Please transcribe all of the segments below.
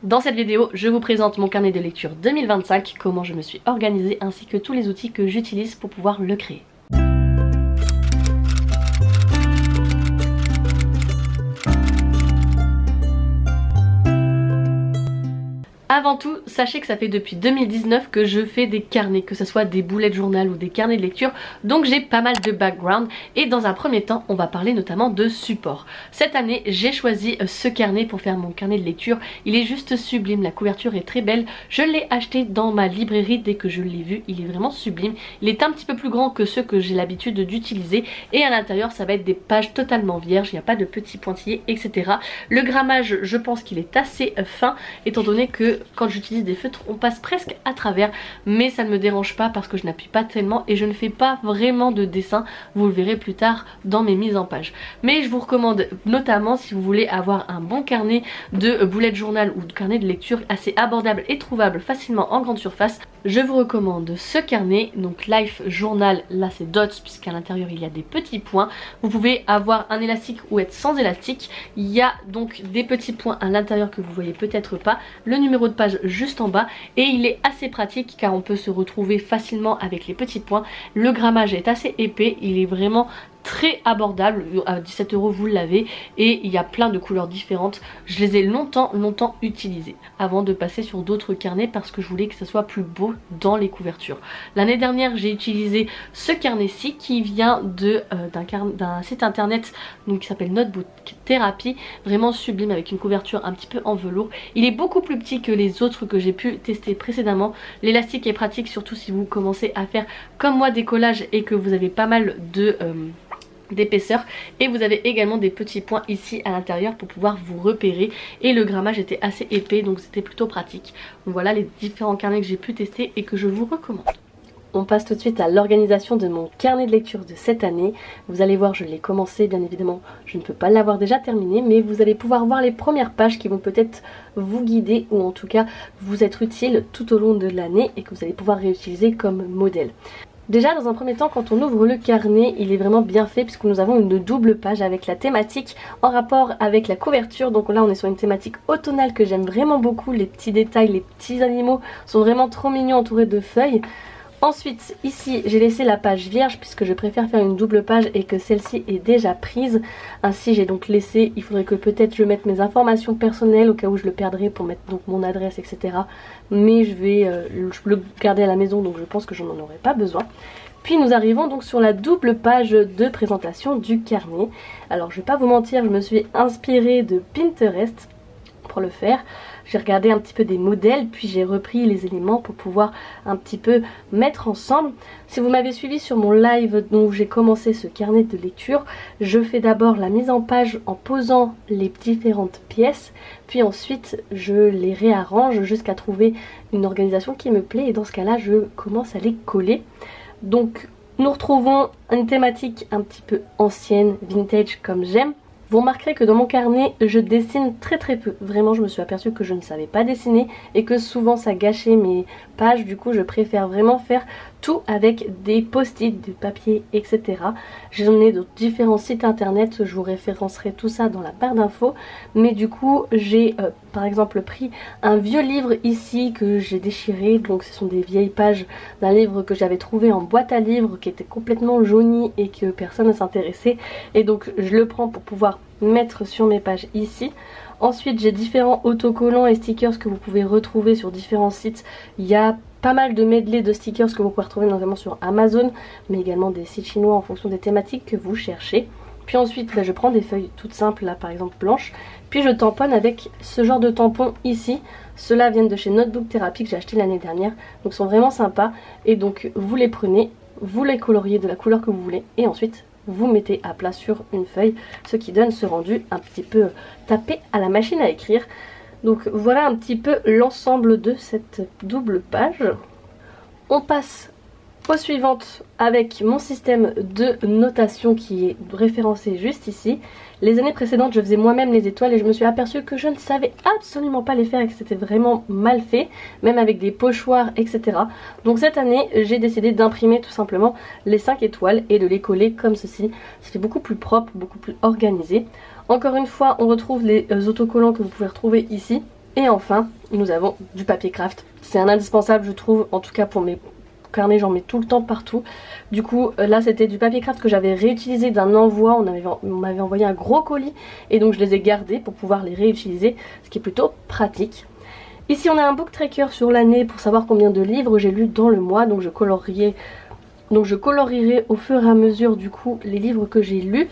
Dans cette vidéo, je vous présente mon carnet de lecture 2025, comment je me suis organisée ainsi que tous les outils que j'utilise pour pouvoir le créer. Avant tout, sachez que ça fait depuis 2019 que je fais des carnets, que ce soit des bullet journal ou des carnets de lecture, donc j'ai pas mal de background et dans un premier temps on va parler notamment de support. Cette année j'ai choisi ce carnet pour faire mon carnet de lecture, il est juste sublime, la couverture est très belle, je l'ai acheté dans ma librairie dès que je l'ai vu, il est vraiment sublime, il est un petit peu plus grand que ceux que j'ai l'habitude d'utiliser et à l'intérieur ça va être des pages totalement vierges, il n'y a pas de petits pointillés etc. Le grammage je pense qu'il est assez fin étant donné que quand j'utilise des feutres on passe presque à travers, mais ça ne me dérange pas parce que je n'appuie pas tellement et je ne fais pas vraiment de dessin, vous le verrez plus tard dans mes mises en page. Mais je vous recommande notamment si vous voulez avoir un bon carnet de bullet journal ou de carnet de lecture assez abordable et trouvable facilement en grande surface, je vous recommande ce carnet, donc Life Journal, là c'est dots puisqu'à l'intérieur il y a des petits points, vous pouvez avoir un élastique ou être sans élastique, il y a donc des petits points à l'intérieur que vous voyez peut-être pas, le numéro de page juste en bas et il est assez pratique car on peut se retrouver facilement avec les petits points, le grammage est assez épais, il est vraiment très abordable, à 17 € vous l'avez et il y a plein de couleurs différentes. Je les ai longtemps utilisés avant de passer sur d'autres carnets parce que je voulais que ça soit plus beau dans les couvertures. L'année dernière j'ai utilisé ce carnet-ci qui vient d'un site internet donc, qui s'appelle Notebook Therapy, vraiment sublime avec une couverture un petit peu en velours. Il est beaucoup plus petit que les autres que j'ai pu tester précédemment. L'élastique est pratique surtout si vous commencez à faire comme moi des collages et que vous avez pas mal d'épaisseur et vous avez également des petits points ici à l'intérieur pour pouvoir vous repérer et le grammage était assez épais donc c'était plutôt pratique. Donc voilà les différents carnets que j'ai pu tester et que je vous recommande. On passe tout de suite à l'organisation de mon carnet de lecture de cette année. Vous allez voir, je l'ai commencé, bien évidemment, je ne peux pas l'avoir déjà terminé, mais vous allez pouvoir voir les premières pages qui vont peut-être vous guider ou en tout cas vous être utiles tout au long de l'année et que vous allez pouvoir réutiliser comme modèle. Déjà dans un premier temps quand on ouvre le carnet il est vraiment bien fait puisque nous avons une double page avec la thématique en rapport avec la couverture. Donc là on est sur une thématique automnale que j'aime vraiment beaucoup, les petits détails, les petits animaux sont vraiment trop mignons entourés de feuilles. Ensuite ici j'ai laissé la page vierge puisque je préfère faire une double page et que celle-ci est déjà prise. Ainsi j'ai donc laissé, il faudrait que peut-être je mette mes informations personnelles au cas où je le perdrai pour mettre donc mon adresse etc. Mais je vais le garder à la maison donc je pense que je n'en aurai pas besoin. Puis nous arrivons donc sur la double page de présentation du carnet. Alors je vais pas vous mentir, je me suis inspirée de Pinterest pour le faire. J'ai regardé un petit peu des modèles puis j'ai repris les éléments pour pouvoir un petit peu mettre ensemble. Si vous m'avez suivi sur mon live où j'ai commencé ce carnet de lecture, je fais d'abord la mise en page en posant les différentes pièces, puis ensuite je les réarrange jusqu'à trouver une organisation qui me plaît et dans ce cas là je commence à les coller. Donc nous retrouvons une thématique un petit peu ancienne, vintage comme j'aime. Vous remarquerez que dans mon carnet, je dessine très peu. Vraiment, je me suis aperçue que je ne savais pas dessiner et que souvent ça gâchait mes pages. Du coup, je préfère vraiment faire tout avec des post-it, du papier, etc. J'en ai de différents sites internet, je vous référencerai tout ça dans la barre d'infos. Mais du coup, j'ai par exemple pris un vieux livre ici que j'ai déchiré. Donc ce sont des vieilles pages d'un livre que j'avais trouvé en boîte à livres qui était complètement jauni et que personne ne s'intéressait. Et donc je le prends pour pouvoir mettre sur mes pages ici. Ensuite j'ai différents autocollants et stickers que vous pouvez retrouver sur différents sites. Il y a pas mal de medley de stickers que vous pouvez retrouver notamment sur Amazon, mais également des sites chinois en fonction des thématiques que vous cherchez. Puis ensuite je prends des feuilles toutes simples là par exemple blanches, puis je tamponne avec ce genre de tampons ici. Ceux-là viennent de chez Notebook Therapy que j'ai acheté l'année dernière, donc sont vraiment sympas. Et donc vous les prenez, vous les coloriez de la couleur que vous voulez et ensuite vous mettez à plat sur une feuille, ce qui donne ce rendu un petit peu tapé à la machine à écrire. Donc voilà un petit peu l'ensemble de cette double page. On passe aux suivantes avec mon système de notation qui est référencé juste ici. Les années précédentes je faisais moi-même les étoiles et je me suis aperçue que je ne savais absolument pas les faire et que c'était vraiment mal fait, même avec des pochoirs etc. Donc cette année j'ai décidé d'imprimer tout simplement les 5 étoiles et de les coller comme ceci. C'était beaucoup plus propre, beaucoup plus organisé. Encore une fois on retrouve les autocollants que vous pouvez retrouver ici. Et enfin nous avons du papier craft. C'est un indispensable je trouve, en tout cas pour mes carnets, j'en mets tout le temps partout. Du coup là c'était du papier craft que j'avais réutilisé d'un envoi, on m'avait envoyé un gros colis et donc je les ai gardés pour pouvoir les réutiliser, ce qui est plutôt pratique. Ici on a un book tracker sur l'année pour savoir combien de livres j'ai lu dans le mois, donc je colorierai au fur et à mesure du coup les livres que j'ai lus.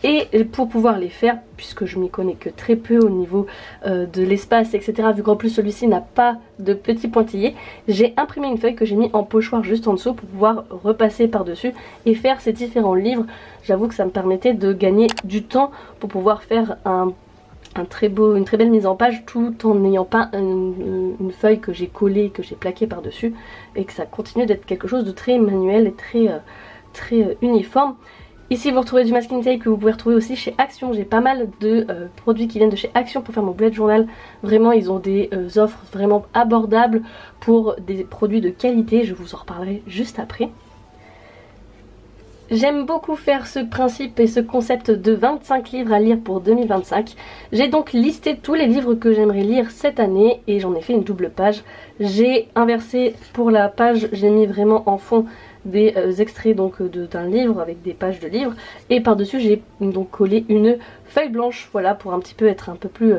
Et pour pouvoir les faire, puisque je m'y connais que très peu au niveau de l'espace etc, vu qu'en plus celui-ci n'a pas de petits pointillés, j'ai imprimé une feuille que j'ai mis en pochoir juste en dessous pour pouvoir repasser par dessus et faire ces différents livres. J'avoue que ça me permettait de gagner du temps pour pouvoir faire une très belle mise en page tout en n'ayant pas une feuille que j'ai collée, que j'ai plaquée par dessus, et que ça continue d'être quelque chose de très manuel et très uniforme. Ici vous retrouvez du masking tape que vous pouvez retrouver aussi chez Action. J'ai pas mal de produits qui viennent de chez Action pour faire mon bullet journal. Vraiment ils ont des offres vraiment abordables pour des produits de qualité, je vous en reparlerai juste après. J'aime beaucoup faire ce principe et ce concept de 25 livres à lire pour 2025. J'ai donc listé tous les livres que j'aimerais lire cette année et j'en ai fait une double page. J'ai inversé pour la page, j'ai mis vraiment en fond des extraits donc d'un livre avec des pages de livres et par dessus j'ai donc collé une feuille blanche, voilà, pour un petit peu être un peu plus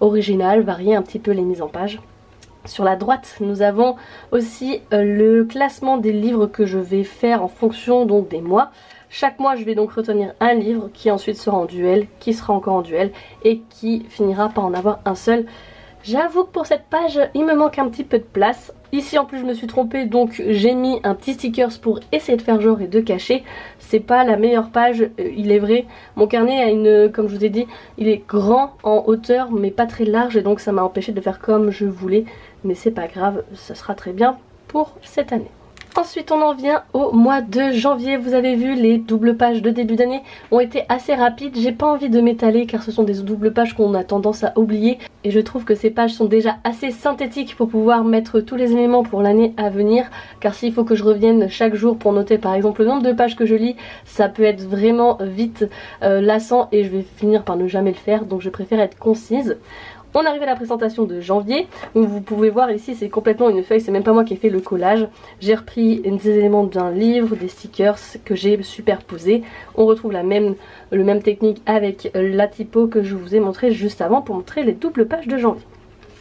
original, varier un petit peu les mises en page. Sur la droite nous avons aussi le classement des livres que je vais faire en fonction donc des mois. Chaque mois je vais donc retenir un livre qui ensuite sera en duel, qui sera encore en duel et qui finira par en avoir un seul. J'avoue que pour cette page il me manque un petit peu de place. Ici en plus je me suis trompée, donc j'ai mis un petit stickers pour essayer de faire genre et de cacher. C'est pas la meilleure page, il est vrai. Mon carnet a une, comme je vous ai dit, il est grand en hauteur mais pas très large et donc ça m'a empêché de faire comme je voulais. Mais c'est pas grave, ça sera très bien pour cette année. Ensuite on en vient au mois de janvier. Vous avez vu, les doubles pages de début d'année ont été assez rapides. J'ai pas envie de m'étaler car ce sont des doubles pages qu'on a tendance à oublier. Et je trouve que ces pages sont déjà assez synthétiques pour pouvoir mettre tous les éléments pour l'année à venir. Car s'il faut que je revienne chaque jour pour noter par exemple le nombre de pages que je lis, ça peut être vraiment vite lassant et je vais finir par ne jamais le faire. Donc je préfère être concise. On arrive à la présentation de janvier, où vous pouvez voir ici c'est complètement une feuille, c'est même pas moi qui ai fait le collage. J'ai repris des éléments d'un livre, des stickers que j'ai superposés. On retrouve le même technique avec la typo que je vous ai montré juste avant pour montrer les doubles pages de janvier.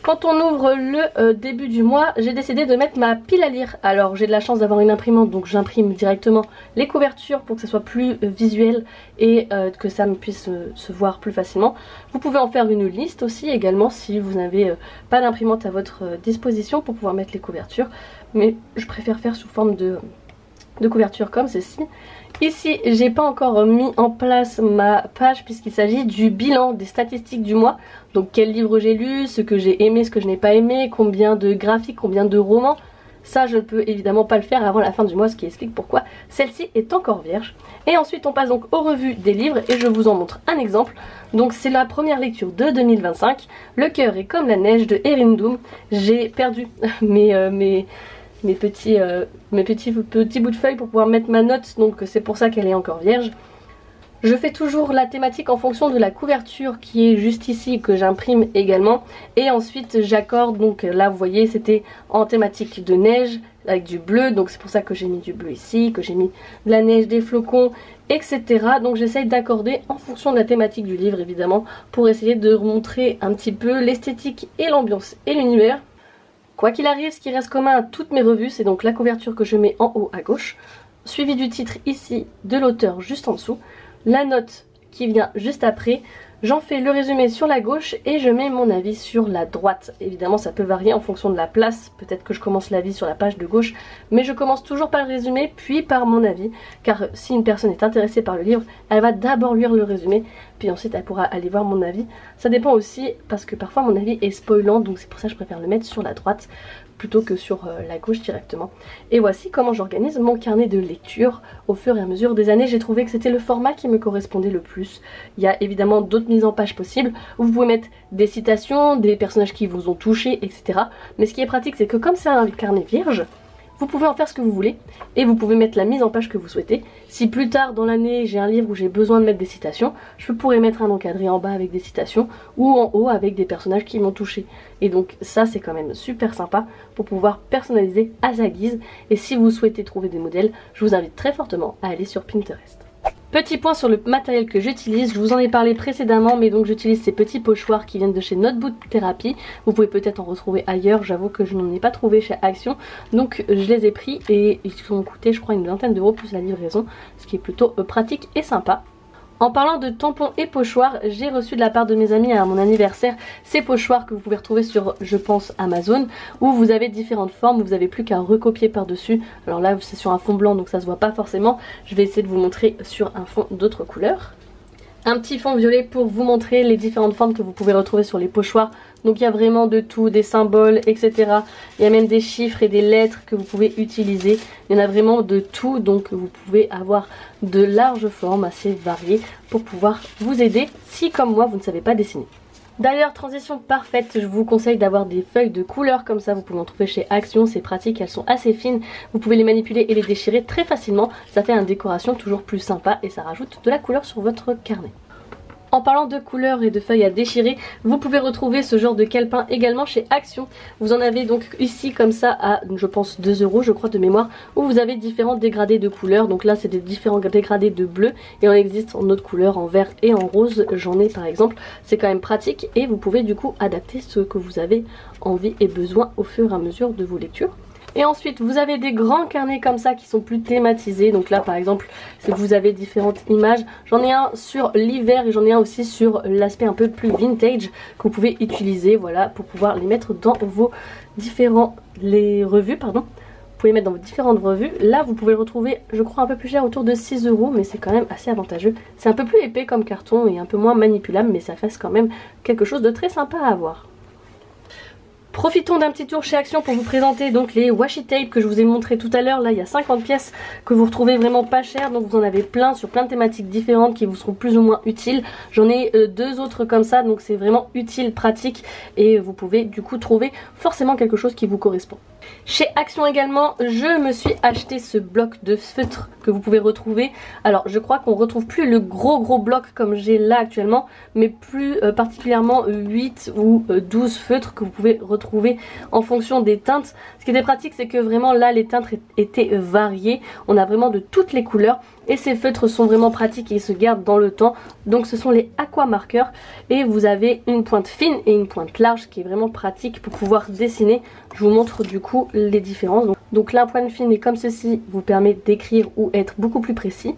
Quand on ouvre le début du mois, j'ai décidé de mettre ma pile à lire. Alors j'ai de la chance d'avoir une imprimante, donc j'imprime directement les couvertures pour que ça soit plus visuel et que ça me puisse se voir plus facilement. Vous pouvez en faire une liste aussi également si vous n'avez pas d'imprimante à votre disposition pour pouvoir mettre les couvertures. Mais je préfère faire sous forme de couverture comme ceci. Ici j'ai pas encore mis en place ma page puisqu'il s'agit du bilan des statistiques du mois. Donc quel livre j'ai lu, ce que j'ai aimé, ce que je n'ai pas aimé, combien de graphiques, combien de romans. Ça je ne peux évidemment pas le faire avant la fin du mois, ce qui explique pourquoi celle-ci est encore vierge. Et ensuite on passe donc aux revues des livres et je vous en montre un exemple. Donc c'est la première lecture de 2025, Le cœur est comme la neige de Erin Doom. J'ai perdu mes petits bouts de feuilles pour pouvoir mettre ma note, donc c'est pour ça qu'elle est encore vierge. Je fais toujours la thématique en fonction de la couverture qui est juste ici, que j'imprime également. Et ensuite j'accorde, donc là vous voyez c'était en thématique de neige avec du bleu, donc c'est pour ça que j'ai mis du bleu ici, que j'ai mis de la neige, des flocons, etc. Donc j'essaye d'accorder en fonction de la thématique du livre évidemment, pour essayer de montrer un petit peu l'esthétique et l'ambiance et l'univers. Quoi qu'il arrive, ce qui reste commun à toutes mes revues, c'est donc la couverture que je mets en haut à gauche, suivi du titre ici, de l'auteur juste en dessous, la note qui vient juste après, j'en fais le résumé sur la gauche et je mets mon avis sur la droite. Évidemment ça peut varier en fonction de la place, peut-être que je commence l'avis sur la page de gauche, mais je commence toujours par le résumé puis par mon avis, car si une personne est intéressée par le livre, elle va d'abord lire le résumé, puis ensuite elle pourra aller voir mon avis. Ça dépend aussi parce que parfois mon avis est spoilant, donc c'est pour ça que je préfère le mettre sur la droite plutôt que sur la gauche directement. Et voici comment j'organise mon carnet de lecture au fur et à mesure des années. J'ai trouvé que c'était le format qui me correspondait le plus. Il y a évidemment d'autres mises en page possibles où vous pouvez mettre des citations, des personnages qui vous ont touché, etc. Mais ce qui est pratique, c'est que comme c'est un carnet vierge, Vous pouvez en faire ce que vous voulez et vous pouvez mettre la mise en page que vous souhaitez. Si plus tard dans l'année j'ai un livre où j'ai besoin de mettre des citations, je pourrais mettre un encadré en bas avec des citations ou en haut avec des personnages qui m'ont touché. Et donc ça c'est quand même super sympa pour pouvoir personnaliser à sa guise. Et si vous souhaitez trouver des modèles, je vous invite très fortement à aller sur Pinterest. Petit point sur le matériel que j'utilise, je vous en ai parlé précédemment, mais donc j'utilise ces petits pochoirs qui viennent de chez Notebook Therapy. Vous pouvez peut-être en retrouver ailleurs, j'avoue que je n'en ai pas trouvé chez Action, donc je les ai pris et ils ont coûté je crois une vingtaine d'euros plus la livraison, ce qui est plutôt pratique et sympa. En parlant de tampons et pochoirs, j'ai reçu de la part de mes amis à mon anniversaire ces pochoirs que vous pouvez retrouver sur, je pense, Amazon, où vous avez différentes formes, vous n'avez plus qu'à recopier par-dessus. Alors là, c'est sur un fond blanc, donc ça se voit pas forcément. Je vais essayer de vous montrer sur un fond d'autres couleurs. Un petit fond violet pour vous montrer les différentes formes que vous pouvez retrouver sur les pochoirs. Donc il y a vraiment de tout, des symboles, etc. Il y a même des chiffres et des lettres que vous pouvez utiliser. Il y en a vraiment de tout, donc vous pouvez avoir de larges formes assez variées pour pouvoir vous aider si comme moi vous ne savez pas dessiner. D'ailleurs, transition parfaite, je vous conseille d'avoir des feuilles de couleur comme ça, vous pouvez en trouver chez Action, c'est pratique, elles sont assez fines, vous pouvez les manipuler et les déchirer très facilement, ça fait une décoration toujours plus sympa et ça rajoute de la couleur sur votre carnet. En parlant de couleurs et de feuilles à déchirer, vous pouvez retrouver ce genre de calepin également chez Action. Vous en avez donc ici comme ça à, je pense, 2 € je crois de mémoire, où vous avez différents dégradés de couleurs. Donc là c'est des différents dégradés de bleu et on existe en autres couleurs, en vert et en rose. J'en ai par exemple, c'est quand même pratique et vous pouvez du coup adapter ce que vous avez envie et besoin au fur et à mesure de vos lectures. Et ensuite vous avez des grands carnets comme ça qui sont plus thématisés. Donc là par exemple vous avez différentes images. J'en ai un sur l'hiver et j'en ai un aussi sur l'aspect un peu plus vintage que vous pouvez utiliser, voilà, pour pouvoir les mettre dans vos revues, pardon. Vous pouvez mettre dans vos différentes revues. Là vous pouvez le retrouver je crois un peu plus cher, autour de 6 € mais c'est quand même assez avantageux. C'est un peu plus épais comme carton et un peu moins manipulable mais ça reste quand même quelque chose de très sympa à avoir. Profitons d'un petit tour chez Action pour vous présenter donc les washi tape que je vous ai montré tout à l'heure. Là il y a 50 pièces que vous retrouvez vraiment pas cher, donc vous en avez plein sur plein de thématiques différentes qui vous seront plus ou moins utiles. J'en ai deux autres comme ça, donc c'est vraiment utile, pratique et vous pouvez du coup trouver forcément quelque chose qui vous correspond. Chez Action également, je me suis acheté ce bloc de feutre que vous pouvez retrouver. Alors je crois qu'on retrouve plus le gros bloc comme j'ai là actuellement, mais plus particulièrement 8 ou 12 feutres que vous pouvez retrouver en fonction des teintes. Ce qui était pratique, c'est que vraiment là les teintes étaient variées, on a vraiment de toutes les couleurs et ces feutres sont vraiment pratiques et ils se gardent dans le temps. Donc ce sont les aqua marqueurs et vous avez une pointe fine et une pointe large qui est vraiment pratique pour pouvoir dessiner. Je vous montre du coup les différences. Donc la pointe fine est comme ceci, vous permet d'écrire ou être beaucoup plus précis,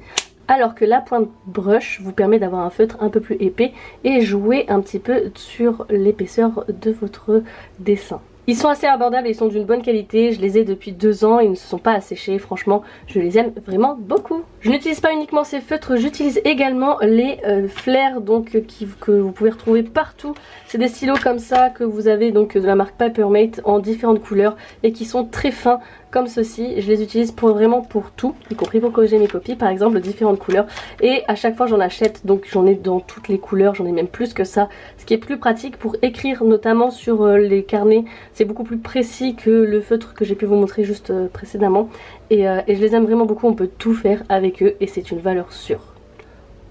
alors que la pointe brush vous permet d'avoir un feutre un peu plus épais et jouer un petit peu sur l'épaisseur de votre dessin. Ils sont assez abordables et ils sont d'une bonne qualité, je les ai depuis 2 ans, ils ne se sont pas asséchés, franchement je les aime vraiment beaucoup. Je n'utilise pas uniquement ces feutres, j'utilise également les flares donc que vous pouvez retrouver partout. C'est des stylos comme ça que vous avez donc de la marque Papermate en différentes couleurs et qui sont très fins comme ceci. Je les utilise vraiment pour tout, y compris pour corriger mes copies par exemple, de différentes couleurs. Et à chaque fois j'en achète, donc j'en ai dans toutes les couleurs, j'en ai même plus que ça. Ce qui est plus pratique pour écrire notamment sur les carnets, c'est beaucoup plus précis que le feutre que j'ai pu vous montrer juste précédemment. Et je les aime vraiment beaucoup, on peut tout faire avec eux et c'est une valeur sûre.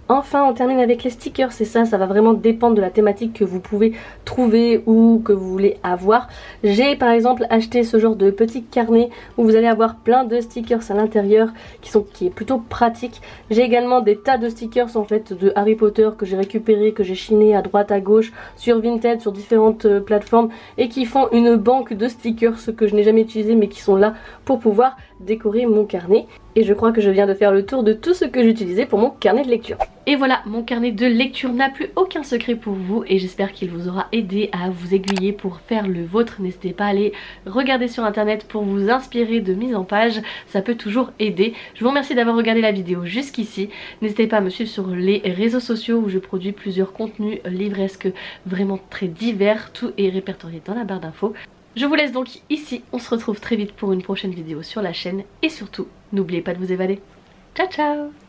Enfin on termine avec les stickers, c'est ça va vraiment dépendre de la thématique que vous pouvez trouver ou que vous voulez avoir. J'ai par exemple acheté ce genre de petit carnet où vous allez avoir plein de stickers à l'intérieur qui est plutôt pratique. J'ai également des tas de stickers en fait de Harry Potter que j'ai récupéré, que j'ai chiné à droite à gauche sur Vinted, sur différentes plateformes et qui font une banque de stickers que je n'ai jamais utilisé mais qui sont là pour pouvoir décorer mon carnet. Et je crois que je viens de faire le tour de tout ce que j'utilisais pour mon carnet de lecture. Et voilà, mon carnet de lecture n'a plus aucun secret pour vous et j'espère qu'il vous aura aidé à vous aiguiller pour faire le vôtre. N'hésitez pas à aller regarder sur internet pour vous inspirer de mise en page, ça peut toujours aider. Je vous remercie d'avoir regardé la vidéo jusqu'ici. N'hésitez pas à me suivre sur les réseaux sociaux où je produis plusieurs contenus livresques vraiment très divers. Tout est répertorié dans la barre d'infos. Je vous laisse donc ici, on se retrouve très vite pour une prochaine vidéo sur la chaîne et surtout, n'oubliez pas de vous évader. Ciao ciao!